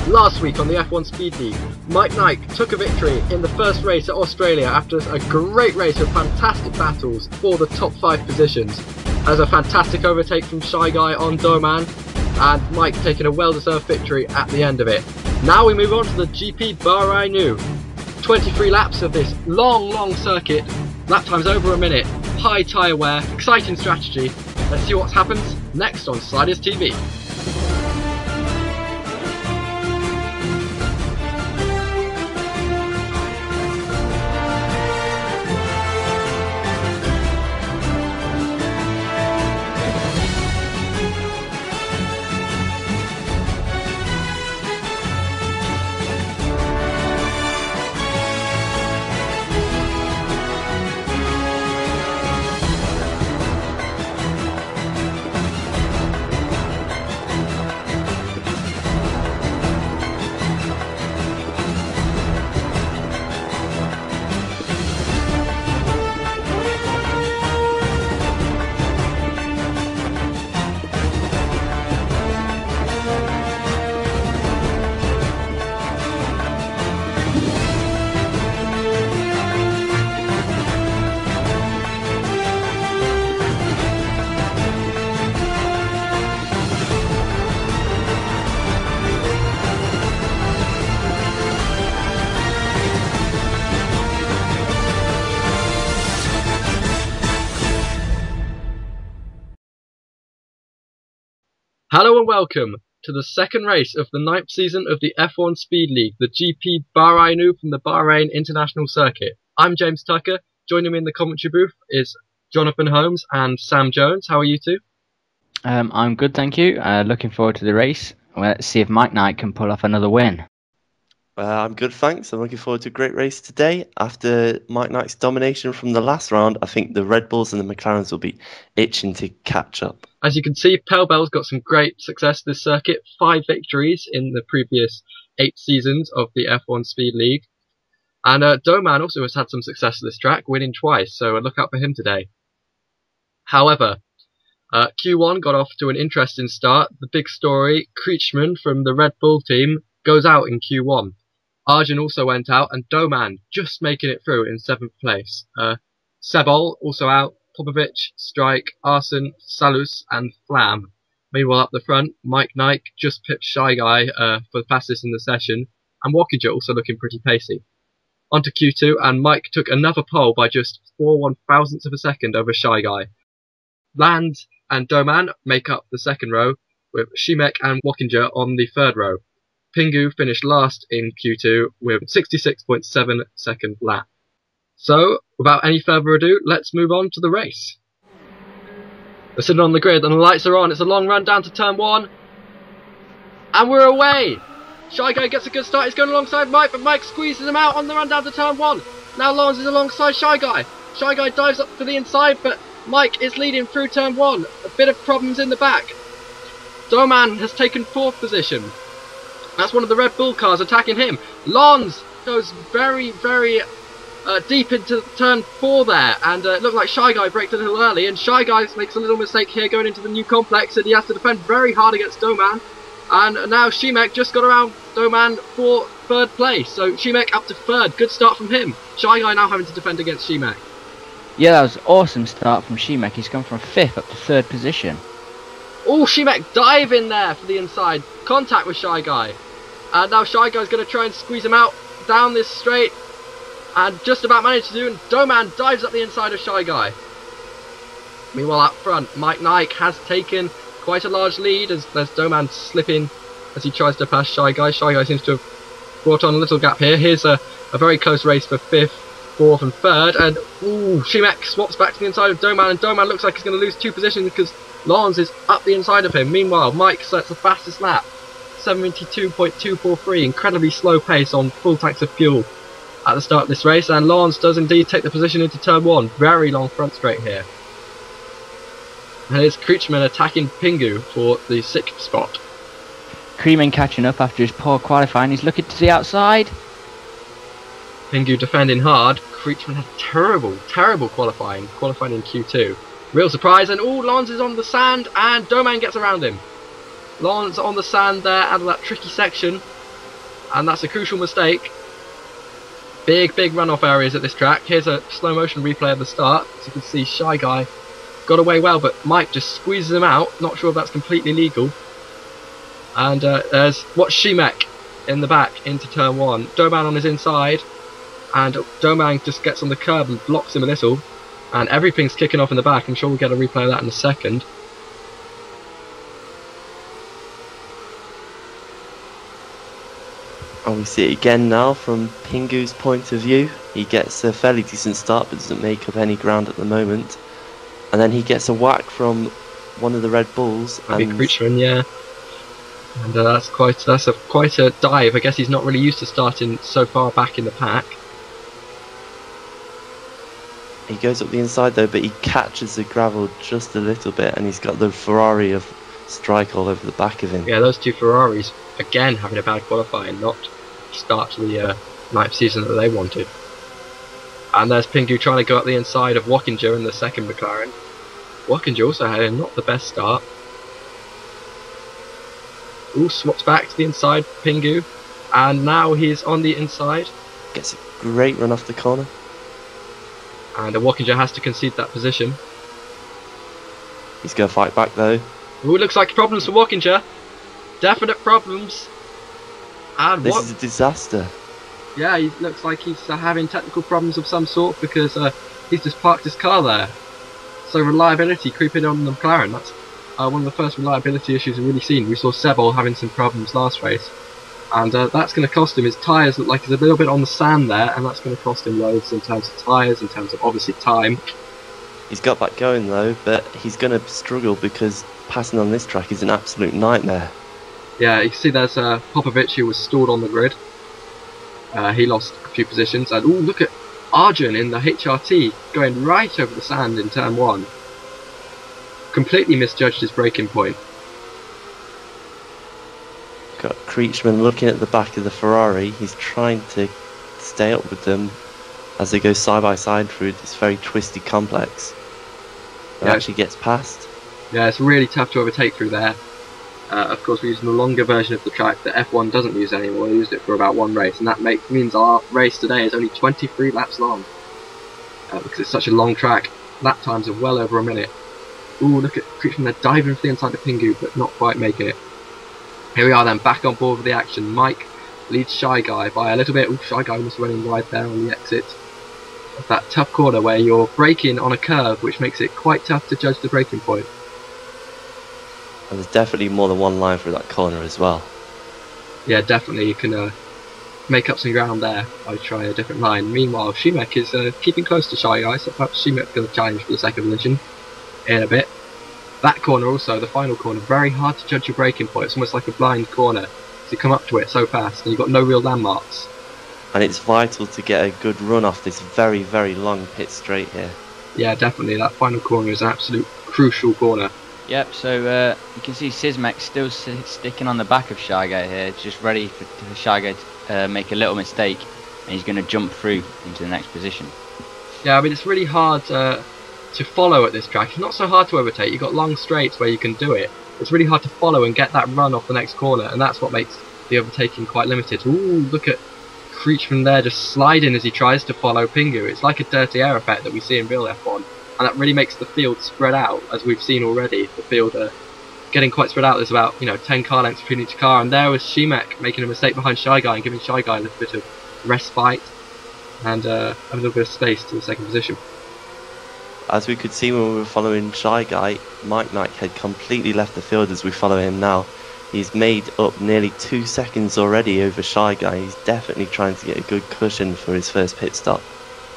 Last week on the F1 Speed League, Mike Knight took a victory in the first race at Australia after a great race of fantastic battles for the top 5 positions. As a fantastic overtake from Shy Guy on Doman, and Mike taking a well-deserved victory at the end of it. Now we move on to the GP Bahrajnu. 23 laps of this long circuit, lap times over a minute, high tyre wear, exciting strategy. Let's see what happens next on Sliders TV. Hello and welcome to the second race of the 9th season of the F1 Speed League, the GP Bahrajnu from the Bahrain International Circuit. I'm James Tucker. Joining me in the commentary booth is Jonathan Holmes and Sam Jones. How are you two? I'm good, thank you. Looking forward to the race. Let's see if Mike Knight can pull off another win. I'm good, thanks. I'm looking forward to a great race today. After Mike Knight's domination from the last round, I think the Red Bulls and the McLarens will be itching to catch up. As you can see, Pell Bell's got some great success this circuit. 5 victories in the previous 8 seasons of the F1 Speed League. And Doman also has had some success at this track, winning twice, so look out for him today. However, Q1 got off to an interesting start. The big story, Kreechman from the Red Bull team goes out in Q1. Arjun also went out, and Doman just making it through in 7th place. Sebol also out, Popovic, Strike, Arson, Salus and Flam. Meanwhile up the front, Mike Knight just pipped Shy Guy for the fastest in the session, and Walkinger also looking pretty pacey. Onto Q2, and Mike took another pole by just 4/1000ths of a second over Shy Guy. Land and Doman make up the second row, with Shimek and Walkinger on the third row. Pingu finished last in Q2 with 66.7 second lap. So, without any further ado, let's move on to the race. We're sitting on the grid and the lights are on. It's a long run down to turn 1. And we're away! Shy Guy gets a good start. He's going alongside Mike, but Mike squeezes him out on the run down to turn 1. Now Lawrence is alongside Shy Guy. Shy Guy dives up to the inside, but Mike is leading through turn 1. A bit of problems in the back. Doman has taken 4th position. That's one of the Red Bull cars attacking him. Lons goes very deep into turn 4 there, and it looked like Shy Guy braked a little early, and Shy Guy makes a little mistake here going into the new complex, and he has to defend very hard against Doman. And now Shimek just got around Doman for 3rd place, so Shimek up to 3rd. Good start from him. Shy Guy now having to defend against Shimek. Yeah, that was an awesome start from Shimek. He's gone from 5th up to 3rd position. Oh, Shimek dive in there for the inside. Contact with Shy Guy. And now Shy Guy's going to try and squeeze him out down this straight. And just about managed to do, and Doman dives up the inside of Shy Guy. Meanwhile up front, Mike Knight has taken quite a large lead as there's Doman slipping as he tries to pass Shy Guy. Shy Guy seems to have brought on a little gap here. Here's a very close race for 5th, 4th and 3rd. And ooh, Shimek swaps back to the inside of Doman, and Doman looks like he's going to lose 2 positions because Lawrence is up the inside of him. Meanwhile, Mike sets the fastest lap. 72.243, incredibly slow pace on full tanks of fuel at the start of this race, and Lawrence does indeed take the position into turn 1. Very long front straight here. And here's Kreechman attacking Pingu for the 6th spot. Kreechman catching up after his poor qualifying. He's looking to the outside. Pingu defending hard. Kreechman had terrible qualifying in Q2. Real surprise, and Lawrence is on the sand, and Doman gets around him. Lawrence on the sand there out of that tricky section. And that's a crucial mistake. Big runoff areas at this track. Here's a slow motion replay of the start. As you can see, Shy Guy got away well, but Mike just squeezes him out. Not sure if that's completely legal. And there's Shimek in the back into turn 1. Doman on his inside, and Doman just gets on the curb and blocks him a little. And everything's kicking off in the back. I'm sure we'll get a replay of that in a second. And we see it again now from Pingu's point of view. He gets a fairly decent start but doesn't make up any ground at the moment. And then he gets a whack from one of the Red Bulls. Big Creature, yeah. And that's quite a dive. I guess he's not really used to starting so far back in the pack. He goes up the inside though, but he catches the gravel just a little bit, and he's got the Ferrari of Strike all over the back of him. Yeah, those two Ferraris, again, having a bad qualifying, not start to the ninth season that they wanted. And there's Pingu trying to go up the inside of Wackinger in the second McLaren. Wackinger also had not the best start. Ooh, swaps back to the inside, Pingu. And now he's on the inside. Gets a great run off the corner. And Wackinger has to concede that position. He's going to fight back though. Ooh, looks like problems for Wackinger. Definite problems. And this is a disaster. Yeah, he looks like he's having technical problems of some sort because he's just parked his car there. So reliability creeping on the McLaren. That's one of the first reliability issues we've really seen. We saw Sebol having some problems last race. And that's going to cost him. His tyres look like he's a little bit on the sand there, and that's going to cost him loads in terms of tyres, in terms of obviously time. He's got back going though, but he's going to struggle because passing on this track is an absolute nightmare. Yeah, you can see there's Popovic who was stalled on the grid. He lost a few positions, and ooh, look at Arjun in the HRT going right over the sand in turn 1. Completely misjudged his braking point. Got Creechman looking at the back of the Ferrari. He's trying to stay up with them as they go side by side through this very twisty complex. It actually gets past. Yeah, it's really tough to overtake through there. Of course, we're using the longer version of the track that F1 doesn't use anymore. They used it for about one race, and that means our race today is only 23 laps long. Because it's such a long track. Lap times are well over a minute. Ooh, look at Creechman there diving for the inside of Pingu, but not quite making it. Here we are then, back on board with the action. Mike leads Shy Guy by a little bit. Ooh, Shy Guy was running wide there on the exit. That tough corner where you're braking on a curve, which makes it quite tough to judge the braking point. And there's definitely more than one line through that corner as well. Yeah, definitely you can make up some ground there by trying a different line. Meanwhile, Shimek is keeping close to Shy Guy, so perhaps Shimek's going to challenge for the second position in a bit. That corner also, the final corner, very hard to judge your braking point. It's almost like a blind corner. So you come up to it so fast and you've got no real landmarks. And it's vital to get a good run off this very, very long pit straight here. Yeah, definitely. That final corner is an absolute crucial corner. Yep, so you can see Sismek still sticking on the back of Shy Guy here, just ready for Shy Guy to make a little mistake, and he's going to jump through into the next position. Yeah, I mean, it's really hard to follow at this track. It's not so hard to overtake. You've got long straights where you can do it. It's really hard to follow and get that run off the next corner, and that's what makes the overtaking quite limited. Ooh, look at Creechman there just sliding as he tries to follow Pingu. It's like a dirty air effect that we see in real F1, and that really makes the field spread out, as we've seen already. The field getting quite spread out. There's about 10 car lengths between each car, and there was Shimek making a mistake behind Shy Guy and giving Shy Guy a little bit of respite and a little bit of space to the second position. As we could see when we were following Shy Guy, Mike Knight had completely left the field as we follow him now. He's made up nearly 2 seconds already over Shy Guy. He's definitely trying to get a good cushion for his first pit stop.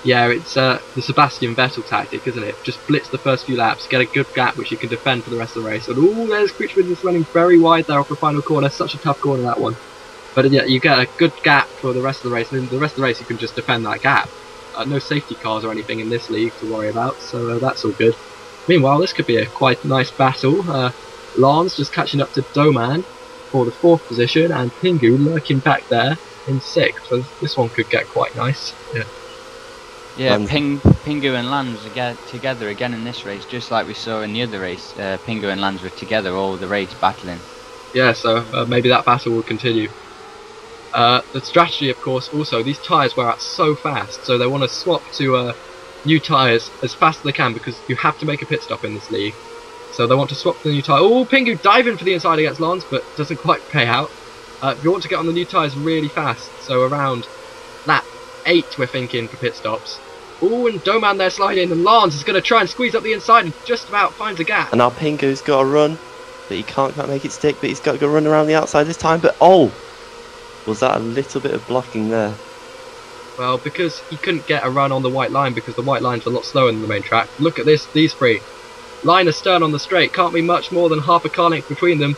Yeah, it's the Sebastian Vettel tactic, isn't it? Just blitz the first few laps, get a good gap which you can defend for the rest of the race. And ooh, there's Creechman just running very wide there off the final corner. Such a tough corner, that one. But yeah, you get a good gap for the rest of the race, and in the rest of the race you can just defend that gap. No safety cars or anything in this league to worry about, so that's all good. Meanwhile, this could be a quite nice battle. Lance just catching up to Doman for the 4th position, and Pingu lurking back there in 6th. So this one could get quite nice. Yeah, Pingu and Lance are together again in this race, just like we saw in the other race. Pingu and Lance were together all the race battling. Yeah, so maybe that battle will continue. The strategy, of course, also, these tyres wear out so fast, so they want to swap to new tyres as fast as they can, because you have to make a pit stop in this league. So they want to swap to the new tyre. Oh, Pingu diving for the inside against Lons, but doesn't quite pay out. You want to get on the new tyres really fast, so around lap 8 we're thinking for pit stops. Oh, and Doman there sliding, and Lons is going to try and squeeze up the inside and just about finds a gap. And now Pingu's got to run, but he can't quite make it stick, but he's got to go run around the outside this time, but oh! Was that a little bit of blocking there? Well, because he couldn't get a run on the white line, because the white line's a lot slower than the main track. Look at this, these three. Line astern on the straight, can't be much more than half a car length between them.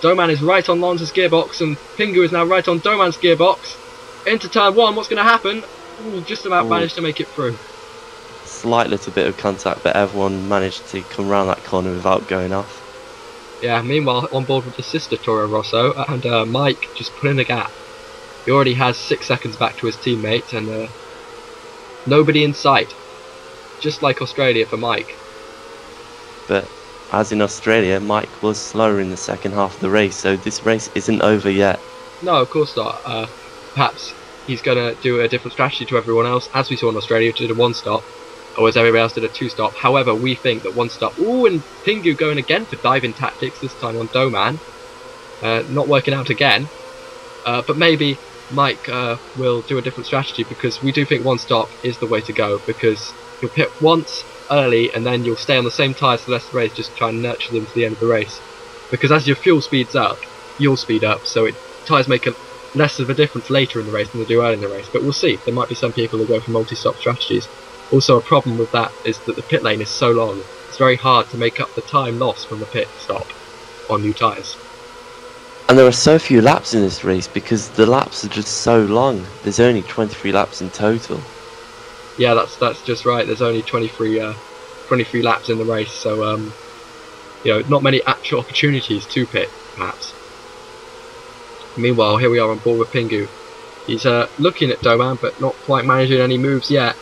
Doman is right on Lons' gearbox, and Pingu is now right on Doman's gearbox. Into turn 1, what's going to happen? Ooh, just about managed to make it through. Slight little bit of contact, but everyone managed to come round that corner without going off. Yeah, meanwhile, on board with the sister Toro Rosso, and Mike just put in a gap. He already has 6 seconds back to his teammate, and nobody in sight. Just like Australia for Mike. But as in Australia, Mike was slower in the second half of the race, so this race isn't over yet. No, of course not. Perhaps he's going to do a different strategy to everyone else, as we saw in Australia, which did a 1-stop, or as everybody else did a 2-stop. However, we think that 1-stop... Ooh, and Pingu going again for diving tactics, this time on Doman. Not working out again. But maybe Mike will do a different strategy, because we do think 1-stop is the way to go, because you'll pit once early and then you'll stay on the same tyres for the rest of the race, just try and nurture them to the end of the race. Because as your fuel speeds up, you'll speed up, so tyres make less of a difference later in the race than they do early in the race. But we'll see. There might be some people who go for multi-stop strategies. Also, a problem with that is that the pit lane is so long. It's very hard to make up the time lost from the pit stop on new tyres. And there are so few laps in this race because the laps are just so long. There's only 23 laps in total. Yeah, that's just right. There's only 23 laps in the race, so you know, not many actual opportunities to pit, perhaps. Meanwhile, here we are on board with Pingu. He's looking at Doman, but not quite managing any moves yet.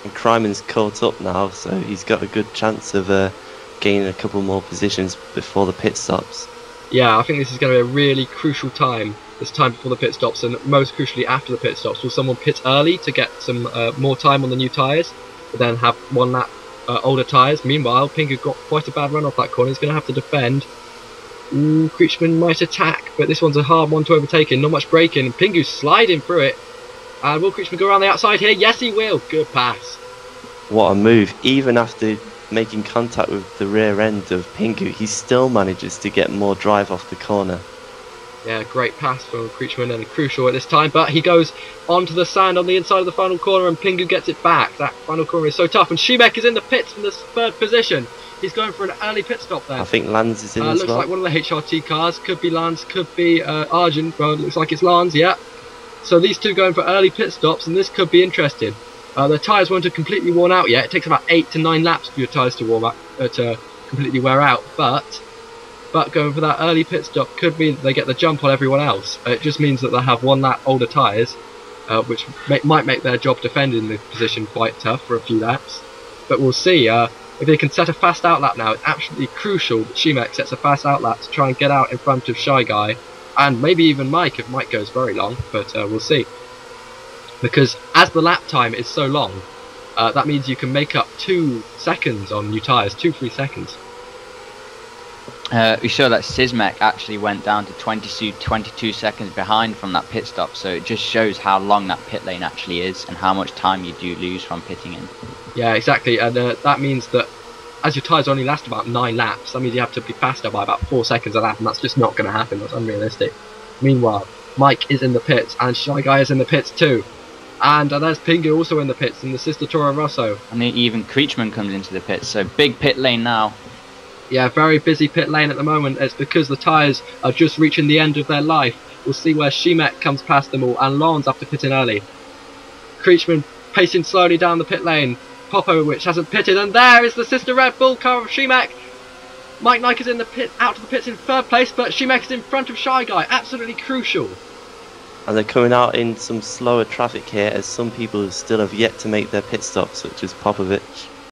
And Kryman's caught up now, so he's got a good chance of gaining a couple more positions before the pit stops. Yeah, I think this is going to be a really crucial time. This time before the pit stops, and most crucially after the pit stops. Will someone pit early to get some more time on the new tyres, but then have 1 lap older tyres? Meanwhile, Pingu got quite a bad run off that corner. He's going to have to defend. Ooh, Creechman might attack, but this one's a hard one to overtake, and not much braking. Pingu's sliding through it. And will Creechman go around the outside here? Yes, he will. Good pass. What a move. Even after making contact with the rear end of Pingu, he still manages to get more drive off the corner. Yeah, great pass from Creechman, and crucial at this time, but he goes onto the sand on the inside of the final corner, and Pingu gets it back. That final corner is so tough, and Šimek is in the pits from the 3rd position. He's going for an early pit stop there. I think Lance is in as looks well. Looks like one of the HRT cars. Could be Lance, could be Arjun. Well, it looks like it's Lance, yeah. So these two going for early pit stops, and this could be interesting. The tyres won't have completely worn out yet. It takes about 8 to 9 laps for your tyres to warm up, to completely wear out. But going for that early pit stop could mean that they get the jump on everyone else. It just means that they have 1 lap older tyres, which might make their job defending the position quite tough for a few laps. But we'll see. If they can set a fast outlap now, it's absolutely crucial that Šimek sets a fast outlap to try and get out in front of Shy Guy, and maybe even Mike if Mike goes very long, but we'll see. Because as the lap time is so long, that means you can make up 2 seconds on new tyres, 2-3 seconds. We saw that Sezon actually went down to 22 seconds behind from that pit stop, so it just shows how long that pit lane actually is and how much time you do lose from pitting in. Yeah, exactly, and that means that as your tyres only last about 9 laps, that means you have to be faster by about 4 seconds a lap, and that's just not going to happen. That's unrealistic. Meanwhile, Mike is in the pits, and Shy Guy is in the pits too. And there's Pingu also in the pits, and the sister Toro Rosso. And even Creechman comes into the pits, so big pit lane now. Yeah, very busy pit lane at the moment. It's because the tyres are just reaching the end of their life. We'll see where Šimek comes past them all, and Lons after pitting early. Creechman pacing slowly down the pit lane. Popovich hasn't pitted, and there is the sister Red Bull car of Šimek. Mike Nike is in the pit, out of the pits in 3rd place, but Šimek is in front of Shy Guy. Absolutely crucial. And they're coming out in some slower traffic here, as some people still have yet to make their pit stops, such as Popovich.